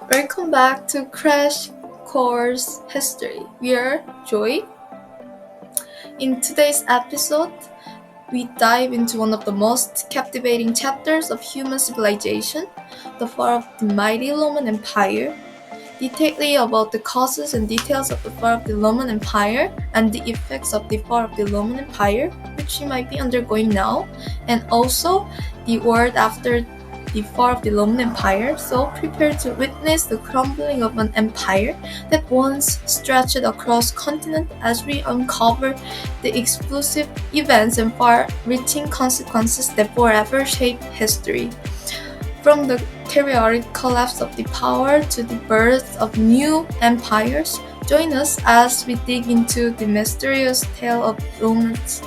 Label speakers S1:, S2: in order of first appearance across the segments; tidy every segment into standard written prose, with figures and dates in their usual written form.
S1: Welcome back to Crash Course History. We are Joy. In today's episode, we dive into one of the most captivating chapters of human civilization, the fall of the mighty Roman Empire, detailing about the causes and details of the fall of the Roman Empire and the effects of the fall of the Roman Empire, which we might be undergoing now, and also the world after the fall of the Roman Empire. So prepare to witness the crumbling of an empire that once stretched across continents as we uncover the explosive events and far-reaching consequences that forever shape history. From the periodic collapse of the power to the birth of new empires, join us as we dig into the mysterious tale of Rome's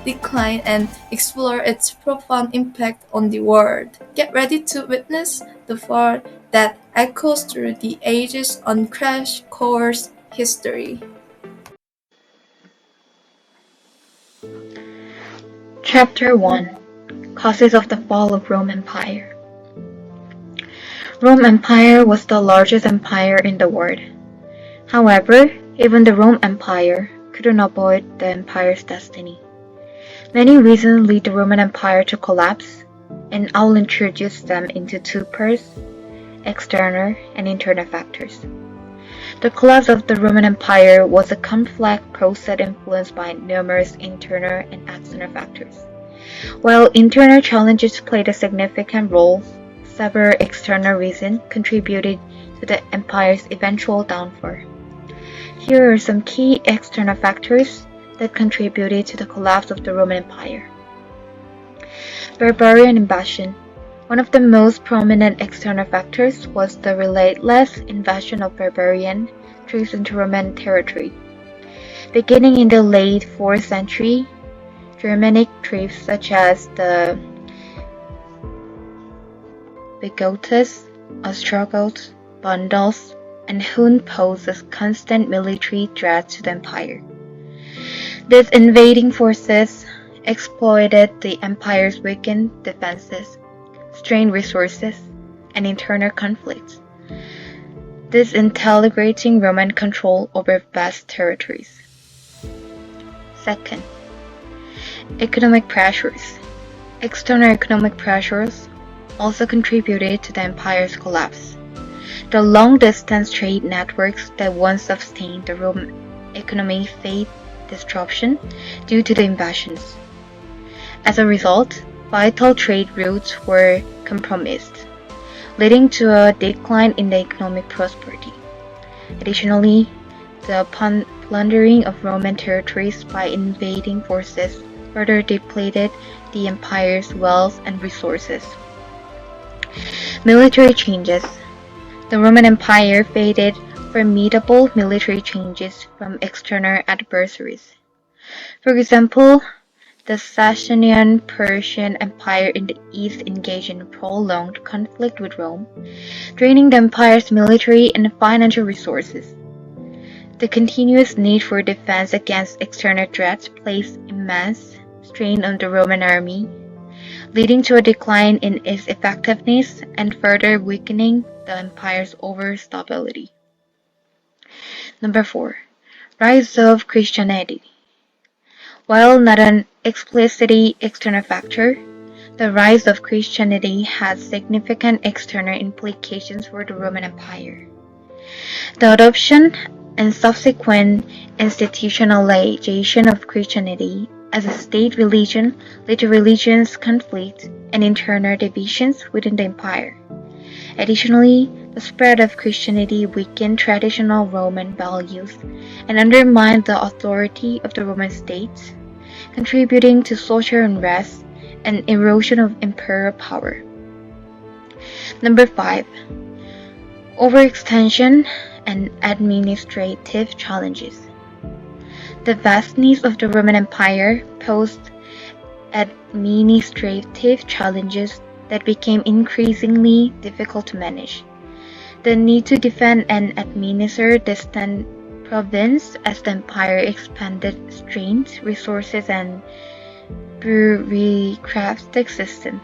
S1: decline and explore its profound impact on the world. Get ready to witness the fall that echoes through the ages on Crash Course History.
S2: Chapter 1 Causes of the Fall of Rome Empire. Rome Empire was the largest empire in the world. However, even the Rome Empire couldn't avoid the empire's destiny. Many reasons lead the Roman Empire to collapse, and I'll introduce them into two parts: external and internal factors. The collapse of the Roman Empire was a complex process influenced by numerous internal and external factors. While internal challenges played a significant role, several external reasons contributed to the empire's eventual downfall. Here are some key external factors that contributed to the collapse of the Roman Empire. Barbarian invasion. One of the most prominent external factors was the relentless invasion of barbarian tribes into Roman territory. Beginning in the late 4th century, Germanic tribes such as the Visigoths, Ostrogoths, Vandals, and Huns posed a constant military threat to the empire. These invading forces exploited the empire's weakened defenses, strained resources, and internal conflicts, disintegrating Roman control over vast territories. Second, economic pressures. External economic pressures also contributed to the empire's collapse. The long-distance trade networks that once sustained the Roman economy faced disruption due to the invasions. As a result, vital trade routes were compromised, leading to a decline in the economic prosperity. Additionally, the plundering of Roman territories by invading forces further depleted the empire's wealth and resources. Military changes. The Roman Empire faced formidable military changes from external adversaries. For example, the Sasanian Persian Empire in the east engaged in a prolonged conflict with Rome, draining the empire's military and financial resources. The continuous need for defense against external threats placed immense strain on the Roman army, leading to a decline in its effectiveness and further weakening the empire's overall stability. Number 4. Rise of Christianity. While not an explicitly external factor, the rise of Christianity had significant external implications for the Roman Empire. The adoption and subsequent institutionalization of Christianity as a state religion led to religious conflict and internal divisions within the empire. Additionally, the spread of Christianity weakened traditional Roman values and undermined the authority of the Roman state, contributing to social unrest and erosion of imperial power. Number 5. Overextension and administrative challenges. The vastness of the Roman Empire posed administrative challenges that became increasingly difficult to manage. The need to defend and administer distant province as the empire expanded strained resources and bureaucratic system.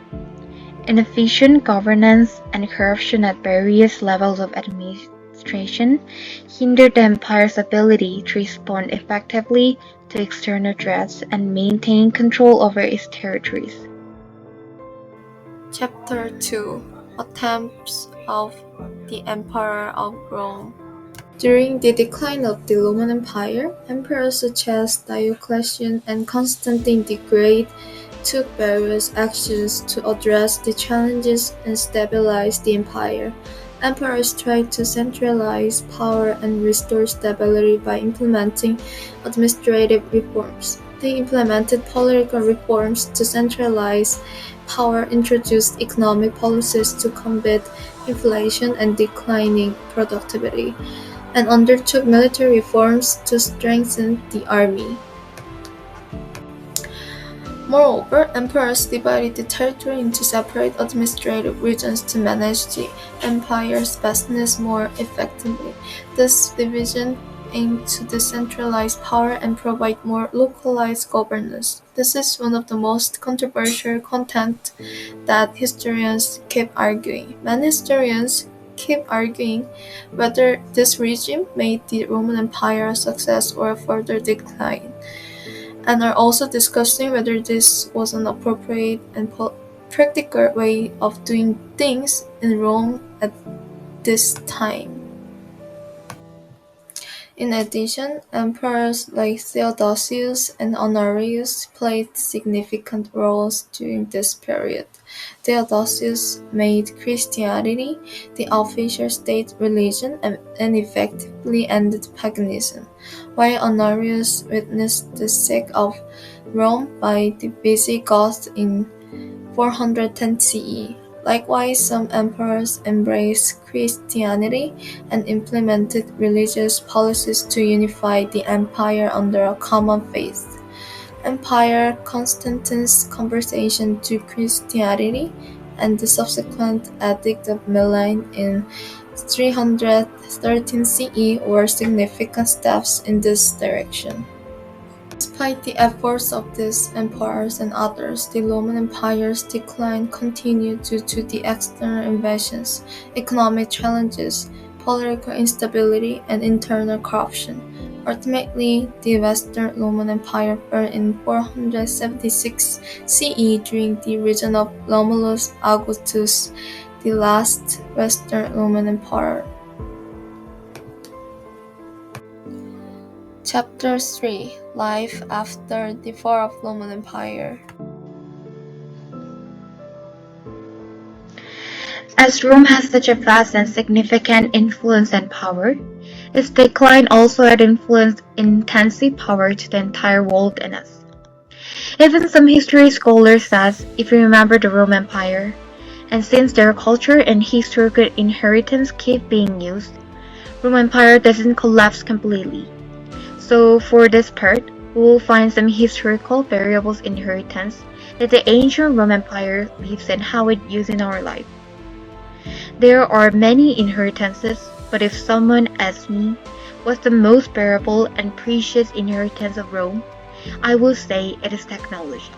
S2: Inefficient governance and corruption at various levels of administration hindered the empire's ability to respond effectively to external threats and maintain control over its territories.
S1: Chapter 2: Attempts of the Emperor of Rome. During the decline of the Roman Empire, emperors such as Diocletian and Constantine the Great took various actions to address the challenges and stabilize the empire. Emperors tried to centralize power and restore stability by implementing administrative reforms. They implemented political reforms to centralize power, introduced economic policies to combat inflation and declining productivity, and undertook military reforms to strengthen the army. Moreover, emperors divided the territory into separate administrative regions to manage the empire's business more effectively. This division aimed to decentralize power and provide more localized governance. This is one of the most controversial content that historians keep arguing. Many historians keep arguing whether this regime made the Roman Empire a success or a further decline, and are also discussing whether this was an appropriate and practical way of doing things in Rome at this time. In addition, emperors like Theodosius and Honorius played significant roles during this period. Theodosius made Christianity the official state religion and effectively ended paganism, while Honorius witnessed the sack of Rome by the Visigoths in 410 CE. Likewise, some emperors embraced Christianity and implemented religious policies to unify the empire under a common faith. Emperor Constantine's conversion to Christianity and the subsequent Edict of Milan in 313 CE were significant steps in this direction. Despite the efforts of these emperors and others, the Roman Empire's decline continued due to the external invasions, economic challenges, political instability, and internal corruption. Ultimately, the Western Roman Empire fell in 476 CE during the reign of Romulus Augustus, the last Western Roman Emperor. Chapter 3: Life after the fall of Roman Empire.
S2: As Rome has such a vast and significant influence and power, its decline also had influenced intensive power to the entire world and us. Even some history scholars says, if you remember the Roman Empire, and since their culture and historical inheritance keep being used, Roman Empire doesn't collapse completely. So for this part, we will find some historical variables inheritance that the ancient Roman Empire lives and how it used in our life. There are many inheritances, but if someone asks me what's the most bearable and precious inheritance of Rome, I will say it is technology.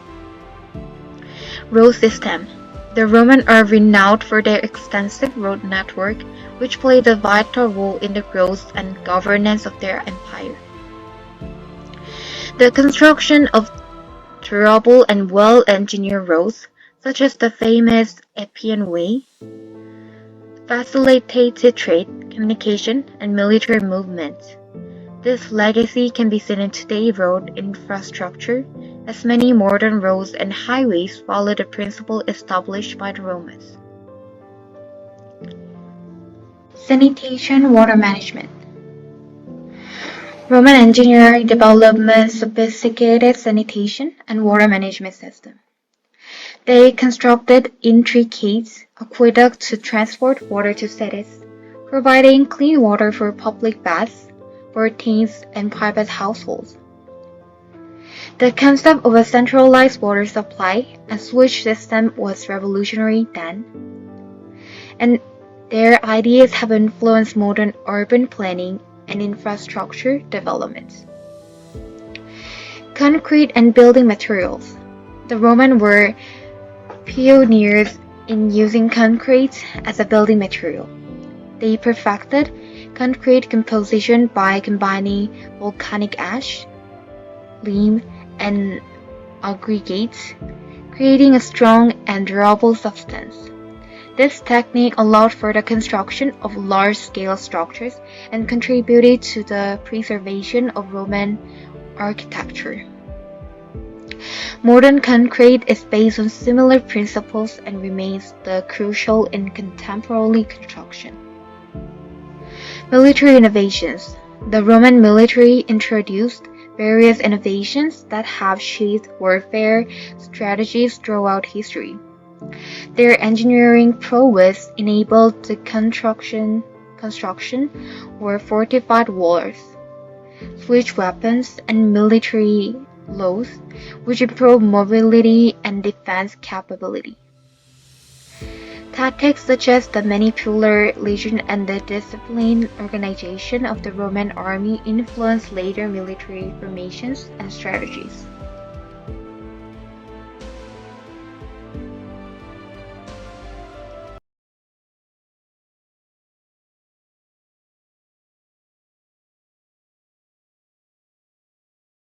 S2: Road system. The Romans are renowned for their extensive road network, which played a vital role in the growth and governance of their empire. The construction of durable and well-engineered roads, such as the famous Appian Way, facilitated trade, communication, and military movements. This legacy can be seen in today's road infrastructure, as many modern roads and highways follow the principle established by the Romans. Sanitation, water management. Roman engineering developed sophisticated sanitation and water management system. They constructed intricate aqueducts to transport water to cities, providing clean water for public baths, baths, and private households. The concept of a centralized water supply and sewage system was revolutionary then, and their ideas have influenced modern urban planning and infrastructure development. Concrete and building materials. The Romans were pioneers in using concrete as a building material. They perfected concrete composition by combining volcanic ash, lime, and aggregates, creating a strong and durable substance. This technique allowed for the construction of large-scale structures and contributed to the preservation of Roman architecture. Modern concrete is based on similar principles and remains the crucial in contemporary construction. Military innovations. The Roman military introduced various innovations that have shaped warfare strategies throughout history. Their engineering prowess enabled the construction of fortified walls, siege weapons, and military laws, which improved mobility and defense capability. Tactics such as the manipular legion and the disciplined organization of the Roman army influenced later military formations and strategies.